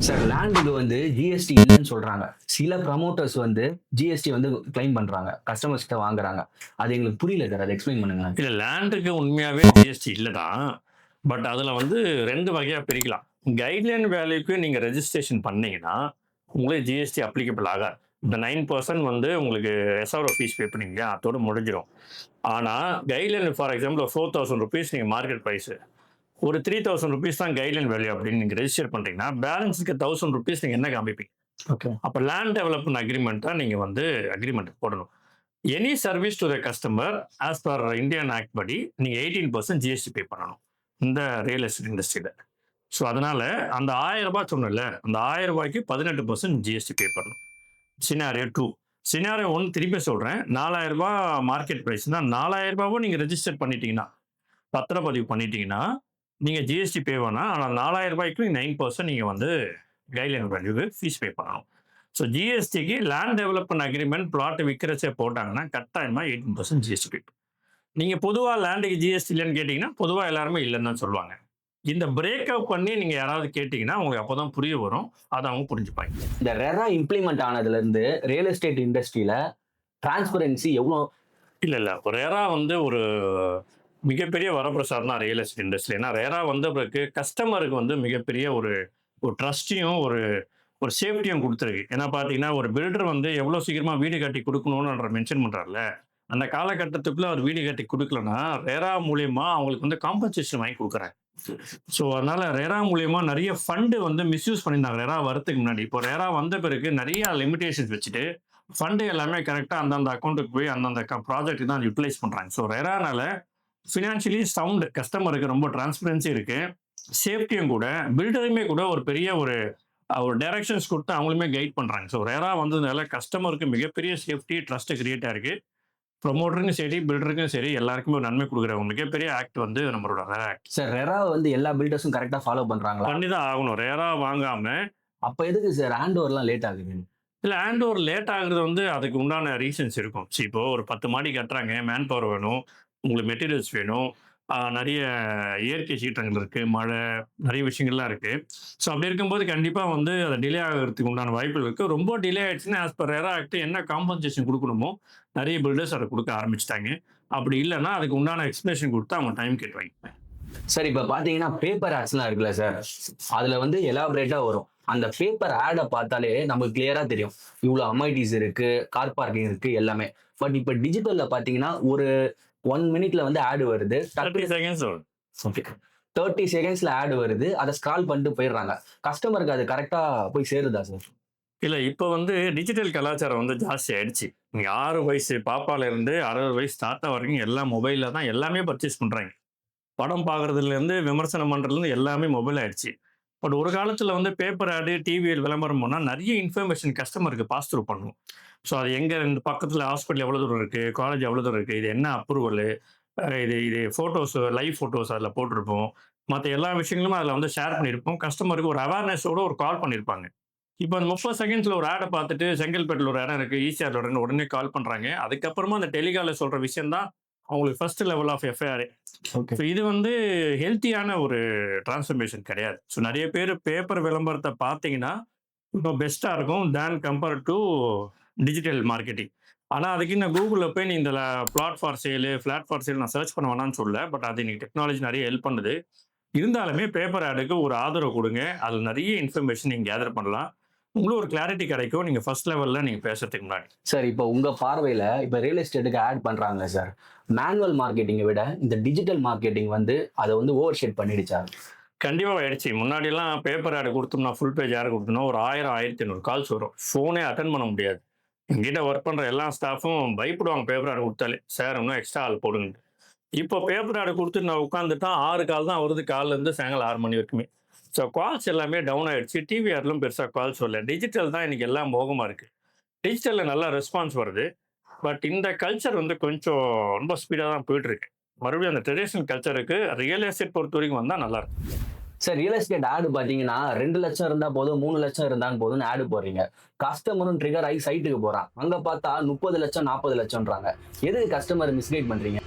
Sir லேண்டுக்கு வந்து GST இல்லன்னு சொல்றாங்க. சில ப்ரமோட்டர்ஸ் வந்து ஜிஎஸ்டி வந்து கிளைம் பண்றாங்க. கஸ்டமர்ஸ் கிட்ட வாங்குறாங்க. அது எங்களுக்கு புரியல சார். அத எக்ஸ்பிளைன் பண்ணுங்களேன். இல்ல லேண்டுக்கு உண்மையாவே ஜிஎஸ்டி இல்ல தான். பட் அதுல வந்து 2 வகையா பிரிக்கலாம். கைட்லைன் வேல்யூக்கு நீங்க ரெஜிஸ்ட்ரேஷன் பண்ணீங்கன்னா, உங்களுக்கு ஜிஎஸ்டி அப்ளிகபிள் ஆகாது. இந்த 9% வந்து உங்களுக்கு எஸ்ஆர்ஓ ஃபீஸ் பே பண்ணீங்க அதோட முடிஞ்சிரும். ஆனா கைட்லைன் ஃபார் எக்ஸாம்பிள் ஒரு ₹4000 நீங்க மார்க்கெட் பிரைஸ். ஒரு ₹3000 தான் கைட்லைன் வேல்யூ அப்படின்னு நீங்க ரெஜிஸ்டர் பண்றீங்கன்னா, பேலன்ஸ் இருக்க ₹1000 நீங்க என்ன காமிப்பீங்க? ஓகே. அப்ப லேண்ட் டெவலப்மென்ட் அக்ரீமெண்ட் தான் நீங்க வந்து அக்ரீமெண்ட் போடணும். Any service to the customer as per Indian act படி நீங்க 18% ஜிஎஸ்டி பே பண்ணணும். இந்த ரியல் எஸ்டேட் இண்டஸ்ட்ரியில. ஸோ அதனால அந்த ₹1000 சொன்னேன்ல, அந்த ₹1000க்கு 18% ஜிஎஸ்டி பே பண்ணணும். சினாரியோ 2. சினாரியோ 1 திருப்பி சொல்றேன். ₹4000 மார்க்கெட் பிரைஸ்னா ₹4000வும் நீங்க ரெஜிஸ்டர் பண்ணிட்டீங்கன்னா, பத்திரப்பதிவு பண்ணிட்டீங்கன்னா, நீங்க ஜிஎஸ்டி பே வேணாம். ஆனா ₹4000க்கு 9% நீங்க வந்து கைட்லைன் வேல்யூக்கு ஃபீஸ் பே பண்ணணும். ஸோ ஜிஎஸ்டிக்கு லேண்ட் டெவலப்மென்ட் அக்ரீமெண்ட் பிளாட் விற்கிறச்சே போட்டாங்கன்னா, கட்டாயமா 18% ஜிஎஸ்டி பே. நீங்க பொதுவா லேண்டுக்கு ஜிஎஸ்டி இல்லன்னு கேட்டீங்கன்னா, பொதுவா எல்லாருமே இல்லன்னு தான் சொல்லுவாங்க. இந்த பிரேக் அப் பண்ணி நீங்க யாராவது கேட்டீங்கன்னா, உங்களுக்கு அப்பதான் புரிய வரும். அத அவங்க புரிஞ்சுப்பாங்க. இந்த ரெரா இம்ப்ளிமெண்ட் ஆனதுலருந்து ரியல் எஸ்டேட் இண்டஸ்ட்ரியில டிரான்ஸ்பரன்சி எவ்ளோ இல்ல. ரெரா வந்து ஒரு மிகப்பெரிய வரப்பிரசாதம் தான் ரியல் எஸ்டேட் இண்டஸ்ட்ரி. ஏன்னா ரெரா வந்த பிறகு கஸ்டமருக்கு வந்து மிகப்பெரிய ஒரு ஒரு ட்ரஸ்ட்டையும், ஒரு ஒரு சேஃப்டியும் குடுத்துருக்கு. ஏன்னா பார்த்தீங்கன்னா, ஒரு பில்டர் வந்து எவ்வளோ சீக்கிரமா வீடு கட்டி குடுக்கணும்ன்ற மென்ஷன் பண்றார்ல. அந்த காலகட்டத்துக்குள்ள அவர் வீடு கட்டி குடுக்கலன்னா, ரெரா மூலியமா அவங்களுக்கு வந்து காம்பன்சேஷன் வாங்கி குடுக்குறாங்க. ஸோ அதனால ரெரா மூலியமா நெறைய ஃபண்ட் வந்து மிஸ்யூஸ் பண்ணியிருந்தாங்க ரெரா வரதுக்கு முன்னாடி. இப்போ ரெரா வந்த பிறகு நெறைய லிமிட்டேஷன்ஸ் வச்சுட்டு, ஃபண்ட் எல்லாமே கரெக்ட்டா அந்தந்த அக்கவுண்ட்க்கு போய் அந்தந்த ப்ராஜெக்ட்க்கு தான் யுட்டிலைஸ் பண்றாங்க. ஸோ ரெரானால ஃபினான்ஷியலி சவுண்ட் கஸ்டமருக்கு ரொம்ப டிரான்ஸ்பரன்சி இருக்கு. சேஃப்டியும் கூட, பில்டருமே கூட ஒரு பெரிய ஒரு ஒரு டைரக்ஷன்ஸ் குடுத்து அவங்களுமே கைட் பண்றாங்க. ஸோ ரெரா வந்ததுனால கஸ்டமருக்கு மிகப்பெரிய சேஃப்டி, ட்ரஸ்ட் கிரியேட் ஆயிருக்கு. ப்ரமோட்டருக்கும் சரி, பில்டருக்கும் சரி எல்லாருக்குமே ஒரு நன்மை குடுக்குற ஒரு மிகப்பெரிய ஆக்ட் வந்து நம்மளோட ரெரா ஆக்ட். சார் ரெரா வந்து எல்லா பில்டர்ஸும் கரெக்ட்டா ஃபாலோ பண்றாங்களா? பண்ணி தான் ஆகணும். ரெரா வாங்காம அப்ப எதுக்கு சார் ஹேண்ட் ஓவர்லாம் லேட் ஆகுது? இல்ல ஹேண்ட் ஓவர் லேட் ஆகுறது வந்து அதுக்கு உண்டான ரீசன்ஸ் இருக்கும். இப்போ ஒரு 10 மாடி கட்டுறாங்க. மேன் பவர் வேணும். உங்களுக்கு மெட்டீரியல்ஸ் வேணும். நெறைய இயற்கை சீற்றங்கள் இருக்கு. மழை நெறைய விஷயங்கள்லாம் இருக்கு. ஸோ அப்படி இருக்கும்போது கண்டிப்பா வந்து அது டிலே ஆகுறதுக்கு உண்டான வாய்ப்புகள் இருக்கு. ரொம்ப டிலே ஆயிடுச்சுன்னா, ஆஸ் பர் ரெரா ஆக்ட் என்ன காம்பன்சேஷன் குடுக்கணுமோ, நெறைய பில்டர்ஸ் அத குடுக்க ஆரம்பிச்சுட்டாங்க. அப்படி இல்லன்னா, அதுக்கு உண்டான எக்ஸ்ப்ளனேஷன் குடுத்து அவங்க டைம் கேட்டுருவாங்க. சார் இப்ப பாத்தீங்கன்னா பேப்பர் ஆட்ஸ்லாம் இருக்குல்ல சார். அதுல வந்து எலாபரேட்டா வரும். அந்த பேப்பர் ஆட பார்த்தாலே நமக்கு கிளியரா தெரியும். இவ்ளோ அமைனிட்டீஸ் இருக்கு, கார் பார்க்கிங் இருக்கு எல்லாமே. பட் இப்ப டிஜிட்டல்ல பாத்தீங்கன்னா ஒரு 1 மினிட்ல வந்து ஆட் வருது. 30 டக்குனு செகண்ட்ஸ் வரும். ஓகே. 30 செகண்ட்ஸ்ல ஆட் வருது. அத ஸ்க்ரால் பண்ணிட்டு போயிடுறாங்க. கஸ்டமருக்கு அது கரெக்ட்டா போய் சேருதா சார்? இல்ல இப்ப வந்து டிஜிட்டல் கலாச்சாரம் வந்து ஜாஸ்தி ஆயிடுச்சு. நீங்க 6 வயசு பாப்பால இருந்து 60 வயசு தாத்தா வரைக்கும் எல்லாம் மொபைல்ல தான் எல்லாமே பர்ச்சேஸ் பண்றாங்க. படம் பார்க்குறதுலேருந்து, விமர்சனம் பண்றதுலேருந்து எல்லாமே மொபைல் ஆயிடுச்சு. பட் ஒரு காலத்தில வந்து பேப்பர் ஆடு, டிவியில் விளம்பரம் பண்ணா நெறைய இன்ஃபர்மேஷன் கஸ்டமருக்கு பாஸ் த்ரூ பண்ணும். ஸோ அது எங்க இந்த பக்கத்தில ஹாஸ்பிட்டல் எவ்வளோ தூரம் இருக்கு? காலேஜ் எவ்வளோ தூரம் இருக்கு? இது என்ன அப்ரூவலு? இது இது ஃபோட்டோஸ் லைவ் ஃபோட்டோஸ் அதில போட்டிருப்போம். மத்த எல்லா விஷயங்களுமே அதில வந்து ஷேர் பண்ணியிருப்போம். கஸ்டமருக்கு ஒரு அவேர்னஸோட ஒரு கால் பண்ணியிருப்பாங்க. இப்ப அந்த 30 செகண்ட்ஸ்ல ஒரு ஆட பார்த்துட்டு, செங்கல்பட்டுல ஒரு இடம் இருக்கு, ஈசிஆர்ல ஒரு உடனே கால் பண்றாங்க. அதுக்கப்புறமா அந்த டெலிகால்ல சொல்ற விஷயம் தான் அவங்களுக்கு ஃபர்ஸ்ட் லெவல் ஆஃப் எஃப்ஐஆரே. ஓகே. ஸோ இது வந்து ஹெல்த்தியான ஒரு டிரான்ஸ்ஃபர்மேஷன் கிடையாது. ஸோ நெறைய பேரு பேப்பர் விளம்பரத்த பார்த்தீங்கன்னா, இன்னும் பெஸ்ட்டா இருக்கும் then compare to digital marketing. ஆனா அதுக்கு நான் Googleல போய் நீ இந்த plot for sale, flat for sale நான் சர்ச் பண்ண வேணாம்னு சொல்லல. பட் அது இன்னைக்கு டெக்னாலஜி நெறைய ஹெல்ப் பண்ணுது. இருந்தாலுமே பேப்பர் ஆடுக்கு ஒரு ஆதரவு குடுங்க. அதுல நெறைய இன்ஃபர்மேஷன் நீங்க கேதர் பண்ணலாம். உங்களுக்கு ஒரு கிளாரிட்டி கிடைக்கும். நீங்க ஃபர்ஸ்ட் லெவல்ல நீங்க பேசுறதுக்கு முன்னாடி. சார் இப்ப உங்க பார்வையில இப்ப ரியல் எஸ்டேட்டுக்கு ஆட் பண்றாங்கல்ல சார். மேனுவல் மார்க்கெட்டிங்க விட இந்த டிஜிட்டல் மார்க்கெட்டிங் வந்து அத வந்து ஓவர் ஷேட் பண்ணிடுச்சா? கண்டிப்பா ஆயிடுச்சு. முன்னாடிலாம் பேப்பர் ஆட் குடுத்தோம்னா, ஃபுல் பேஜ் ஆட் குடுத்தோம்னா ஒரு 1000, 1500 கால்ஸ் வரும். ஃபோனே அட்டெண்ட் பண்ண முடியாது. என்கிட்ட ஒர்க் பண்ற எல்லா ஸ்டாஃப்பும் பயப்படுவாங்க பேப்பர் ஆட் குடுத்தாலே. சார் இன்னும் எக்ஸ்ட்ரா ஆள் போடுங்கன்ட்டு. இப்போ பேப்பர் ஆட் குடுத்துட்டு நான் உட்கார்ந்துட்டா 6 கால் தான் வருது காலைலருந்து சாயங்காலம் 6 மணி வரைக்குமே. ஸோ கால்ஸ் எல்லாமே டவுன் ஆயிடுச்சு. டிவி ஆட்லும் பெருசா கால்ஸ் வரல. டிஜிட்டல் தான் இன்னைக்கு எல்லாம் மோகமா இருக்கு. டிஜிட்டல்ல நல்லா ரெஸ்பான்ஸ் வருது. பட் இந்த கல்ச்சர் வந்து கொஞ்சம் ரொம்ப ஸ்பீடா தான் போயிட்டு இருக்கு. மறுபடியும் அந்த ட்ரெடிஷனல் கல்ச்சருக்கு ரியல் எஸ்டேட் பொறுத்தவரைக்கும் வந்தா நல்லாருக்கும். சார் ரியல் எஸ்டேட் ஆட் பாத்தீங்கன்னா 2,00,000 இருந்தா போதும், 3,00,000 இருந்தா போதும்னு ஆட் போடுறீங்க. கஸ்டமரும் ட்ரிகர் ஆகி சைட்டுக்கு போறான். அங்க பார்த்தா 30,00,000, 40,00,000ன்றாங்க. எதுக்கு கஸ்டமர் மிஸ்கைட் பண்றீங்க?